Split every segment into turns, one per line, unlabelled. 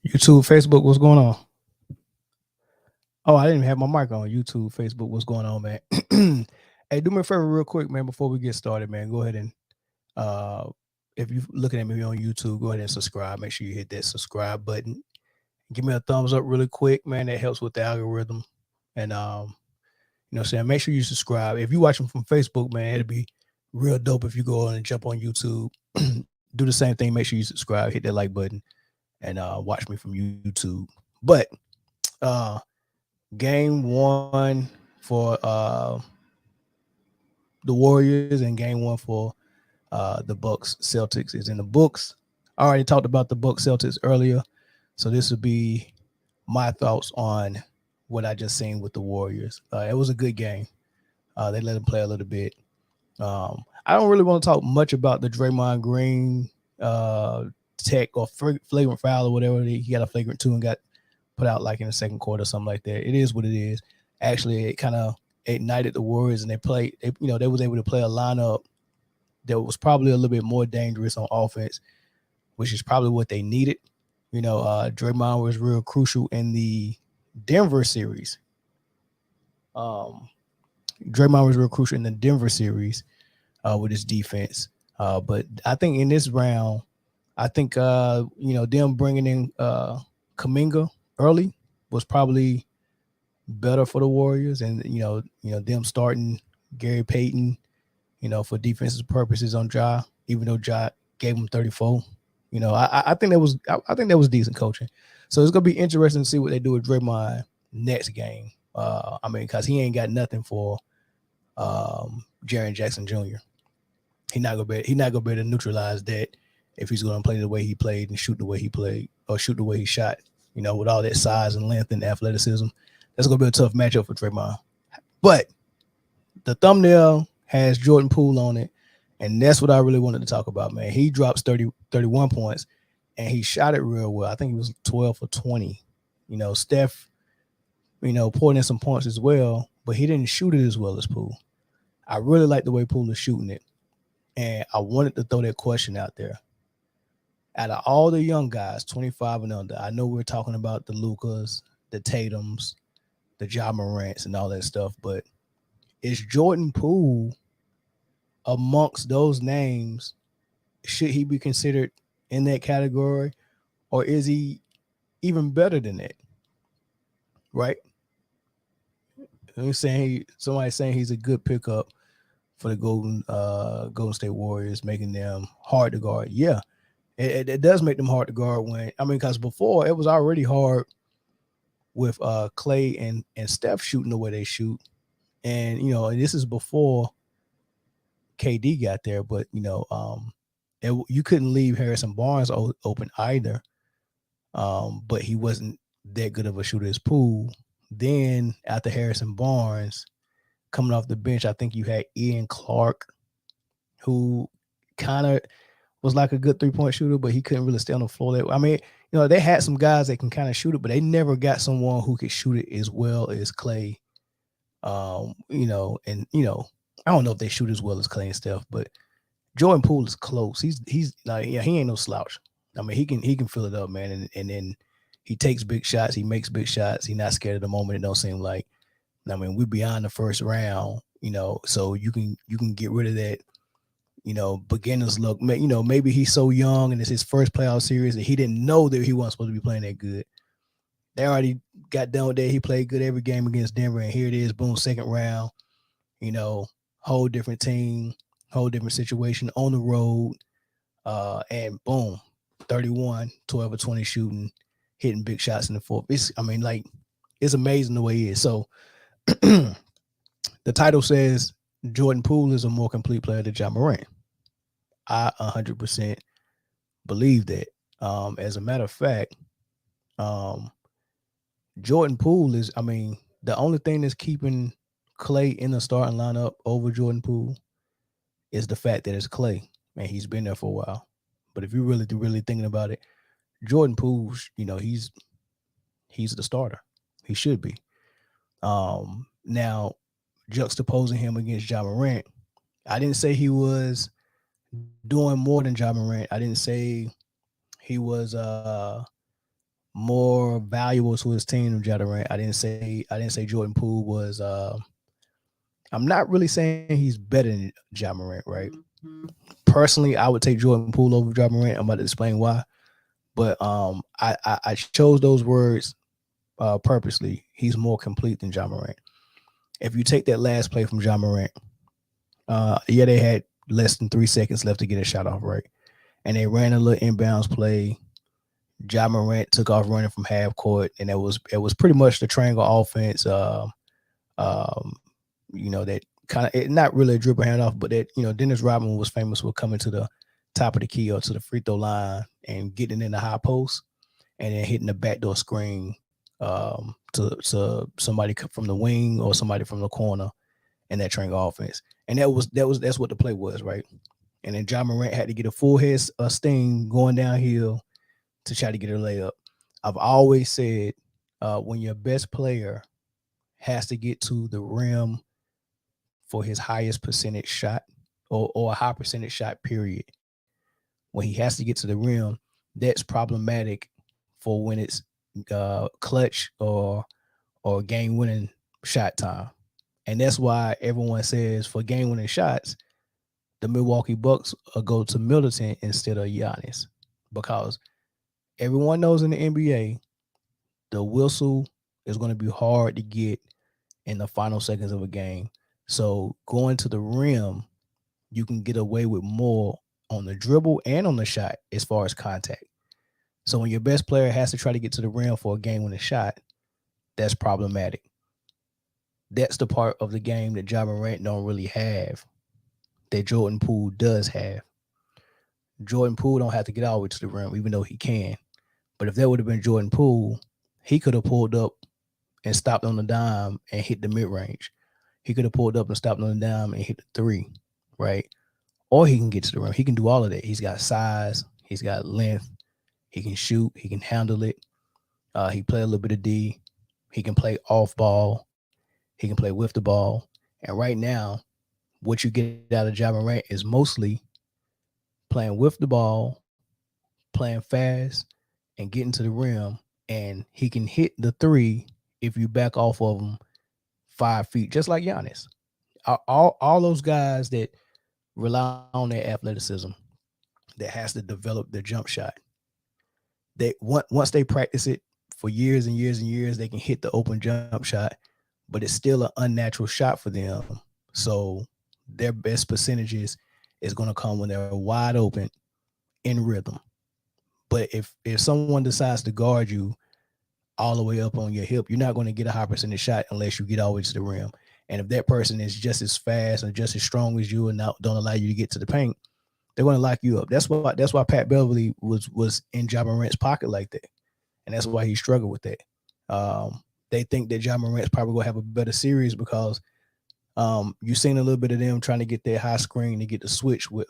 YouTube, Facebook, what's going on? Oh, I didn't even have my mic on. YouTube, Facebook, what's going on, man? Hey, do me a favor real quick, man, before we get started, man. Go ahead and uh if you're looking at me on YouTube, go ahead and subscribe. Make sure you hit that subscribe button. Give me a thumbs up really quick, man. That helps with the algorithm. And what I'm saying? Make sure you subscribe. If you're watching from Facebook, man, it'd be real dope if you go on and jump on YouTube. Do the same thing. Make sure you subscribe, hit that like button, and watch me from YouTube. But uh game one for the Warriors and game one for the Bucks Celtics is in the books. I already talked about the Bucks Celtics earlier, so this would be my thoughts on what I just seen with the Warriors. It was a good game. They let them play a little bit. I don't really want to talk much about the Draymond Green tech or flagrant foul or whatever. He got a flagrant two and got put out like in the second quarter or something like that. It is what it is. Actually, it kind of ignited the Warriors and they played. They was able to play a lineup that was probably a little bit more dangerous on offense, which is probably what they needed. Draymond was real crucial in the Denver series. Um, Draymond was real crucial in the Denver series with his defense. But I think in this round, I think them bringing in Kuminga early was probably better for the Warriors, and them starting Gary Payton, for defensive purposes on Ja, even though Ja gave him 34. I think that was decent coaching. So it's gonna be interesting to see what they do with Draymond next game. Because he ain't got nothing for Jaren Jackson Jr. He not gonna be able to neutralize that if he's gonna play the way he played and shoot the way he played or shoot the way he shot. With all that size and length and athleticism, that's gonna be a tough matchup for Draymond. But the thumbnail has Jordan Poole on it, and that's what I really wanted to talk about, man. He drops 31 points, and he shot it real well. I think he was 12 for 20. Steph, poured in some points as well, but he didn't shoot it as well as Poole. I really like the way Poole is shooting it, and I wanted to throw that question out there. Out of all the young guys, 25 and under, I know we're talking about the Lucas, the Tatums, the Ja Morants, and all that stuff, but is Jordan Poole amongst those names? Should he be considered in that category, or is he even better than that? Right? I'm saying somebody's saying he's a good pickup for the Golden State Warriors, making them hard to guard. Yeah, it does make them hard to guard because before it was already hard with Clay and Steph shooting the way they shoot, and this is before KD got there, but you couldn't leave Harrison Barnes open either. But he wasn't that good of a shooter as Poole. Then after Harrison Barnes coming off the bench, I think you had Ian Clark, who kind of was like a good 3-point shooter, but he couldn't really stay on the floor. They had some guys that can kind of shoot it, but they never got someone who could shoot it as well as Clay. I don't know if they shoot as well as Clay and Steph, but Jordan Poole is close. He's like, yeah, he ain't no slouch. He can fill it up, man, and then he takes big shots. He makes big shots. He's not scared of the moment. It don't seem like. We're beyond the first round, so you can get rid of that, beginner's look. Maybe he's so young and it's his first playoff series that he didn't know that he wasn't supposed to be playing that good. They already got done with that. He played good every game against Denver, and here it is, boom, second round. Whole different team, whole different situation on the road, and boom, 31, 12 or 20 shooting, hitting big shots in the fourth. It's amazing the way he is. So the title says Jordan Poole is a more complete player than Ja Morant. I 100% believe that. As a matter of fact, Jordan Poole is, the only thing that's keeping Clay in the starting lineup over Jordan Poole is the fact that it's Clay, and he's been there for a while. But if you're really thinking about it, Jordan Poole, he's the starter. He should be. Now, juxtaposing him against Ja Morant, I didn't say he was doing more than Ja Morant. I didn't say he was more valuable to his team than Ja Morant. I didn't say Jordan Poole was. I'm not really saying he's better than Ja Morant, right? Personally, I would take Jordan Poole over Ja Morant. I'm about to explain why. But I chose those words purposely. He's more complete than Ja Morant. If you take that last play from Ja Morant, yeah, they had less than 3 seconds left to get a shot off, right? And they ran a little inbounds play. Ja Morant took off running from half court, and it was pretty much the triangle offense. Um, that kind of not really a dribble handoff, but that Dennis Rodman was famous for coming to the top of the key or to the free throw line and getting in the high post and then hitting the backdoor screen to somebody from the wing or somebody from the corner in that triangle offense. And that's what the play was, right? And then Ja Morant had to get a full head sting going downhill to try to get a layup. I've always said when your best player has to get to the rim for his highest percentage shot or a high percentage shot period, when he has to get to the rim, that's problematic for when it's clutch or game winning shot time. And that's why everyone says for game winning shots, the Milwaukee Bucks go to Middleton instead of Giannis, because everyone knows in the NBA the whistle is going to be hard to get in the final seconds of a game. So going to the rim, you can get away with more on the dribble and on the shot as far as contact. So when your best player has to try to get to the rim for a game winning shot, that's problematic. That's the part of the game that Ja Morant don't really have that Jordan Poole does have. Jordan Poole don't have to get all the way to the rim, even though he can. But if that would have been Jordan Poole, he could have pulled up and stopped on the dime and hit the mid range. He could have pulled up and stopped on the dime and hit the three, right? Or he can get to the rim. He can do all of that. He's got size. He's got length. He can shoot. He can handle it. He play a little bit of D. He can play off ball. He can play with the ball. And right now, what you get out of Ja Morant is mostly playing with the ball, playing fast, and getting to the rim. And he can hit the three if you back off of him 5 feet, just like Giannis. All those guys that rely on their athleticism, that has to develop their jump shot, they once they practice it for years and years and years, they can hit the open jump shot, but it's still an unnatural shot for them. So their best percentages is going to come when they're wide open in rhythm. But if someone decides to guard you all the way up on your hip, you're not going to get a high percentage shot unless you get all the way to the rim. And if that person is just as fast or just as strong as you and don't allow you to get to the paint, they're going to lock you up. That's why Pat Beverly was in Ja Morant's pocket like that, and that's why he struggled with that. They think that Ja Morant's probably going to have a better series because you've seen a little bit of them trying to get their high screen to get the switch with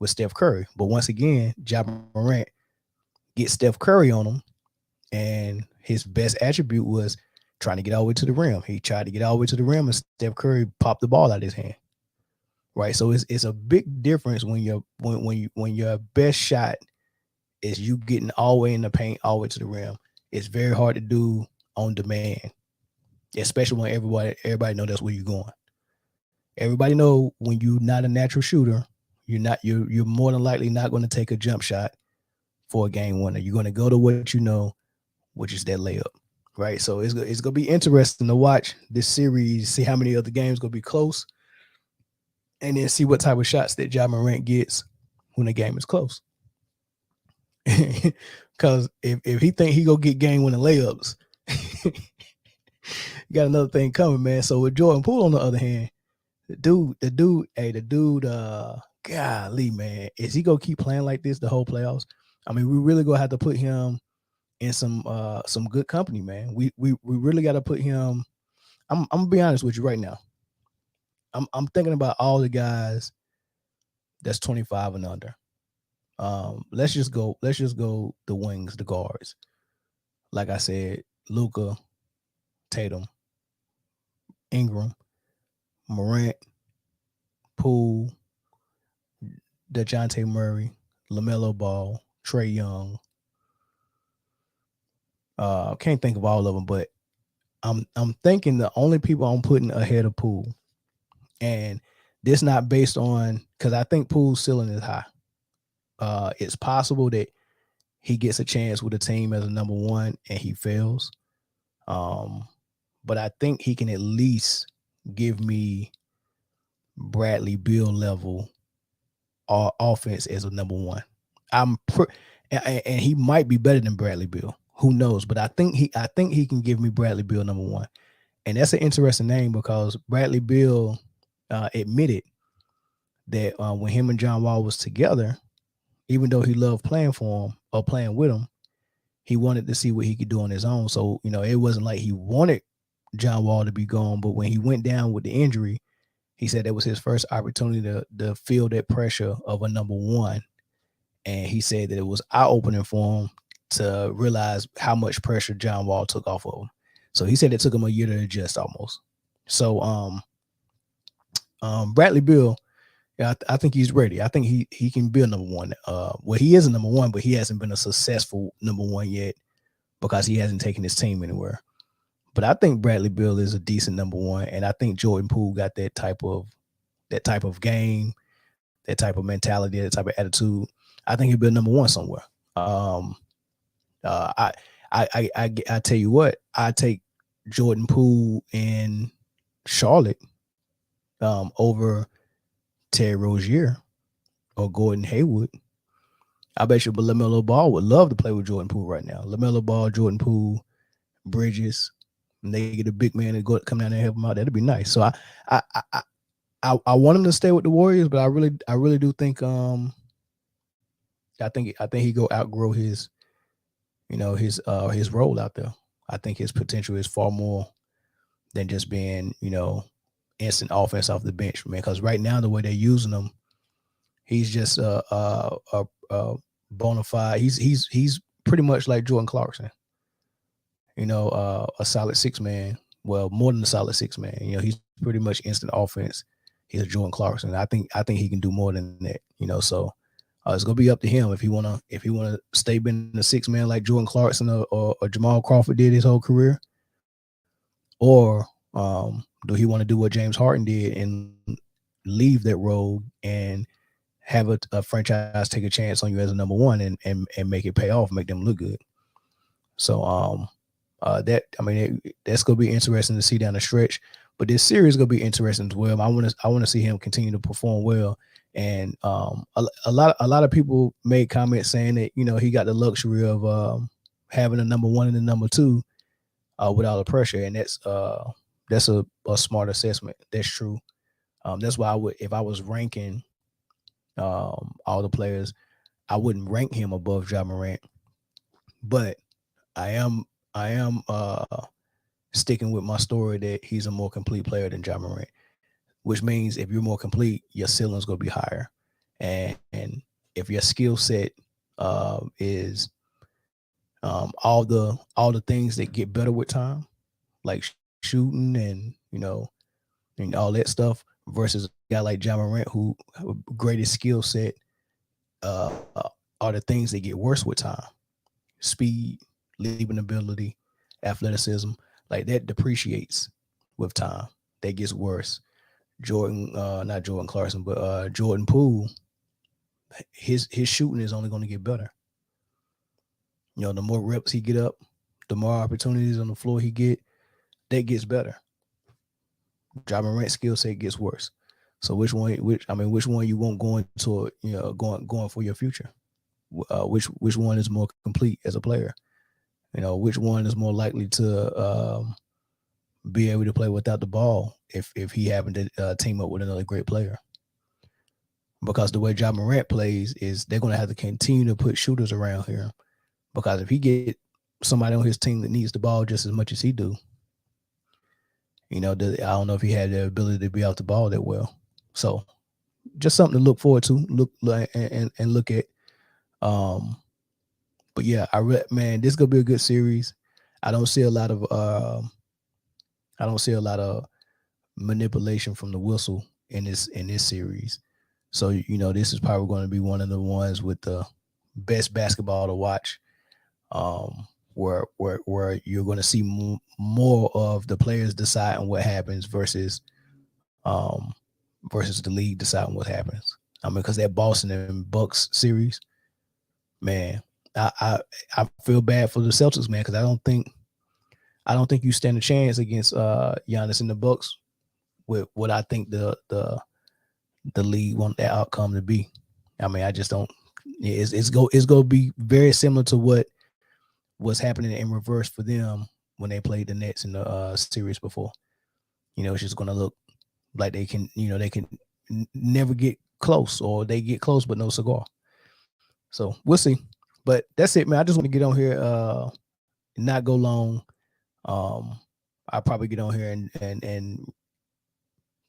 Steph Curry. But once again, Ja Morant get Steph Curry on him, and his best attribute was trying to get all the way to the rim. He tried to get all the way to the rim, and Steph Curry popped the ball out of his hand. Right, so it's a big difference when your best shot is you getting all the way in the paint, all the way to the rim. It's very hard to do on demand, especially when everybody know that's where you're going. Everybody know when you're not a natural shooter, you're more than likely not going to take a jump shot for a game winner. You're going to go to what you know, which is that layup, right? So it's gonna be interesting to watch this series, see how many other games gonna be close, and then see what type of shots that Ja Morant gets when the game is close. Because if he think he go get game winning layups, you got another thing coming, man. So with Jordan Poole, on the other hand, golly, man, is he gonna keep playing like this the whole playoffs? I mean, we really gonna have to put him in some good company, man. We really got to put him. I'm gonna be honest with you right now. I'm thinking about all the guys that's 25 and under. Let's just go the wings, the guards. Like I said, Luka, Tatum, Ingram, Morant, Poole, DeJounte Murray, LaMelo Ball, Trey Young, Can't think of all of them, but I'm thinking the only people I'm putting ahead of Poole, and this not based on because I think Poole's ceiling is high. It's possible that he gets a chance with a team as a number one and he fails. But I think he can at least give me Bradley Beal level offense as a number one. And he might be better than Bradley Beal. Who knows? But I think he can give me Bradley Beal number one. And that's an interesting name because Bradley Beal admitted that when him and John Wall was together, even though he loved playing for him or playing with him, he wanted to see what he could do on his own. So, it wasn't like he wanted John Wall to be gone, but when he went down with the injury, he said that was his first opportunity to feel that pressure of a number one. And he said that it was eye-opening for him to realize how much pressure John Wall took off of him. So he said it took him a year to adjust almost. So Bradley Beal, yeah, I think he's ready. I think he can be a number one. Well, he is a number one, but he hasn't been a successful number one yet because he hasn't taken his team anywhere. But I think Bradley Beal is a decent number one, and I think Jordan Poole got that type of game, that type of mentality, that type of attitude. I think he'll be a number one somewhere. I tell you what, I take Jordan Poole in Charlotte over Terry Rozier or Gordon Hayward. I bet you LaMelo Ball would love to play with Jordan Poole right now. LaMelo Ball, Jordan Poole, Bridges, and they get a big man to go come down there and help him out. That'd be nice. So I want him to stay with the Warriors, but I really do think I think he go outgrow his role out there. I think his potential is far more than just being instant offense off the bench, man. Because right now the way they're using him, he's just a bona fide. He's pretty much like Jordan Clarkson. A solid six man. Well, more than a solid six man. He's pretty much instant offense. He's Jordan Clarkson. I think he can do more than that. So it's gonna be up to him if he wanna stay being a six man like Jordan Clarkson or Jamal Crawford did his whole career, or do he want to do what James Harden did and leave that role and have a franchise take a chance on you as a number one and make it pay off, make them look good. So that's gonna be interesting to see down the stretch. But this series is gonna be interesting as well. I want to see him continue to perform well. And a lot of people made comments saying that he got the luxury of having a number one and a number two with all the pressure, and that's a smart assessment. That's true. That's why if I was ranking all the players, I wouldn't rank him above Ja Morant, but I am sticking with my story that he's a more complete player than Ja Morant, which means if you're more complete, your ceiling's going to be higher. And if your skill set is all the things that get better with time, like shooting and all that stuff, versus a guy like Ja Morant who greatest skill set are the things that get worse with time. Speed, leaping ability, athleticism, like that depreciates with time. That gets worse. Not Jordan Clarkson, but Jordan Poole, his shooting is only going to get better. The more reps he get up, the more opportunities on the floor he get, that gets better. Ja Morant's skill set gets worse. So which one you want going to going for your future? Which one is more complete as a player? Which one is more likely to be able to play without the ball if he happened to team up with another great player? Because the way Ja Morant plays is they're going to have to continue to put shooters around here, because if he get somebody on his team that needs the ball just as much as he do, I don't know if he had the ability to be out the ball that well. So just something to look forward to, look at. But yeah, man, this is gonna be a good series. I don't see a lot of manipulation from the whistle in this series. So this is probably going to be one of the ones with the best basketball to watch. where you're going to see more of the players deciding what happens um versus the league deciding what happens. I mean, because that Boston and Bucks series, man, I feel bad for the Celtics, man, because I don't think you stand a chance against Giannis and the Bucks with what I think the league want that outcome to be. I mean, I just don't. It's going to be very similar to what was happening in reverse for them when they played the Nets in the series before. You know, it's just going to look like they can never get close, or they get close but no cigar. So we'll see. But that's it, man. I just want to get on here, and not go long. I'll probably get on here and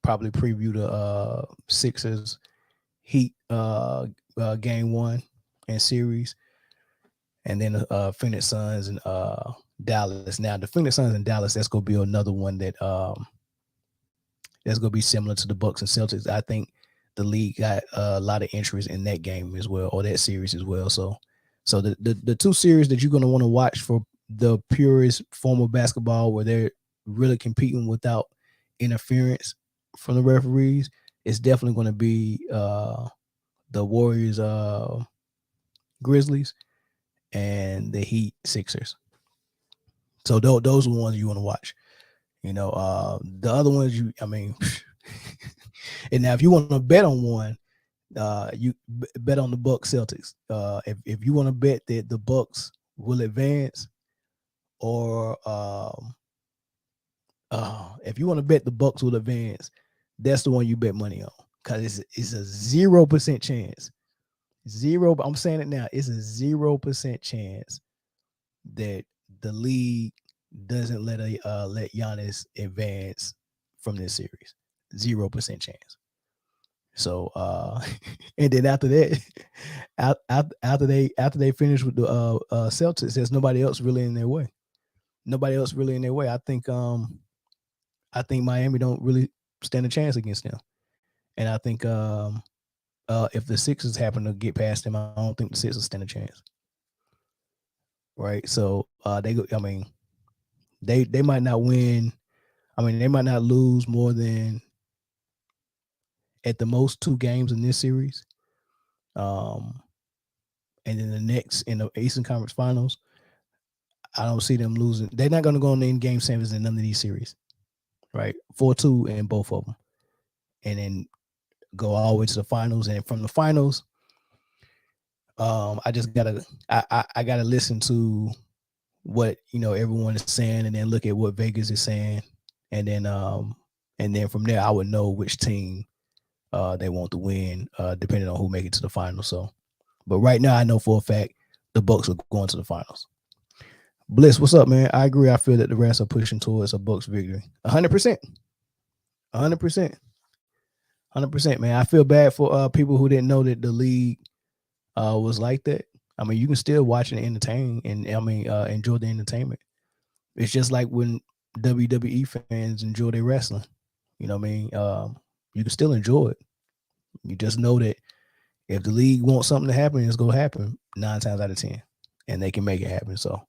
probably preview the Sixers Heat game 1 and series, and then Phoenix Suns and Dallas. Now the Phoenix Suns and Dallas, that's gonna be another one that that's gonna be similar to the Bucks and Celtics. I think the league got a lot of interest in that game as well, or that series as well. So the two series that you're gonna want to watch for the purest form of basketball, where they're really competing without interference from the referees, is definitely going to be the Warriors Grizzlies and the Heat Sixers. So those are the ones you want to watch. You know, the other ones and now if you want to bet on one, you bet on the Bucks Celtics. If you want to bet that the Bucks will advance, or if you want to bet the Bucks will advance, that's the one you bet money on, because it's a 0% chance. I'm saying it now. It's a 0% chance that the league doesn't let Giannis advance from this series. 0% chance. So and then after that, after they finish with the Celtics, there's nobody else really in their way. I think Miami don't really stand a chance against them. And I think if the Sixers happen to get past them, I don't think the Sixers stand a chance. Right? So they might not win. I mean, they might not lose more than at the most 2 games in this series. And then the next in the Eastern Conference Finals, I don't see them losing. They're not going to go in game 7s in none of these series. Right? 4-2 in both of them. And then go all the way to the finals. And from the finals, I just gotta listen to what everyone is saying, and then look at what Vegas is saying, and then from there I would know which team they want to win, depending on who make it to the finals. So, but right now I know for a fact the Bucks are going to the finals. Bliss, what's up, man? I agree. I feel that the rest are pushing towards a Bucks victory. 100%. 100%, man. I feel bad for people who didn't know that the league was like that. I mean, you can still watch and entertain, and enjoy the entertainment. It's just like when WWE fans enjoy their wrestling. You know what I mean? You can still enjoy it. You just know that if the league wants something to happen, it's gonna happen 9 times out of 10, and they can make it happen. So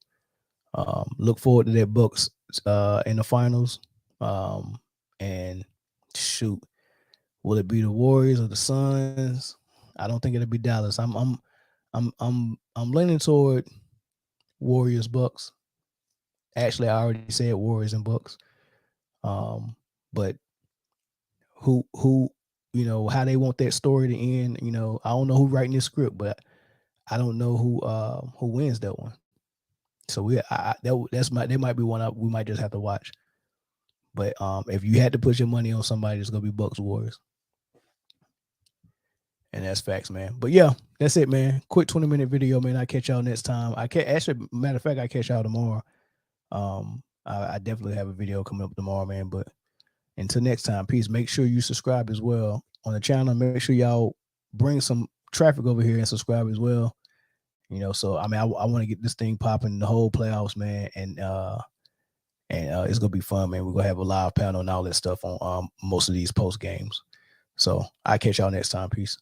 look forward to that Bucks in the finals. And shoot, will it be the Warriors or the Suns? I don't think it'll be Dallas. I'm leaning toward Warriors Bucks. Actually, I already said Warriors and Bucks. But who how they want that story to end, I don't know who writing this script, but I don't know who wins that one. So that might be one we might just have to watch. But if you had to put your money on somebody, it's gonna be Bucks Warriors. And that's facts, man. But yeah, that's it, man. Quick 20-minute video, man. I catch y'all next time. Actually, matter of fact, I catch y'all tomorrow. I definitely have a video coming up tomorrow, man. But until next time, peace. Make sure you subscribe as well on the channel. Make sure y'all bring some traffic over here and subscribe as well. So I want to get this thing popping the whole playoffs, man. And it's gonna be fun, man. We're gonna have a live panel and all that stuff on most of these post games. So I catch y'all next time. Peace.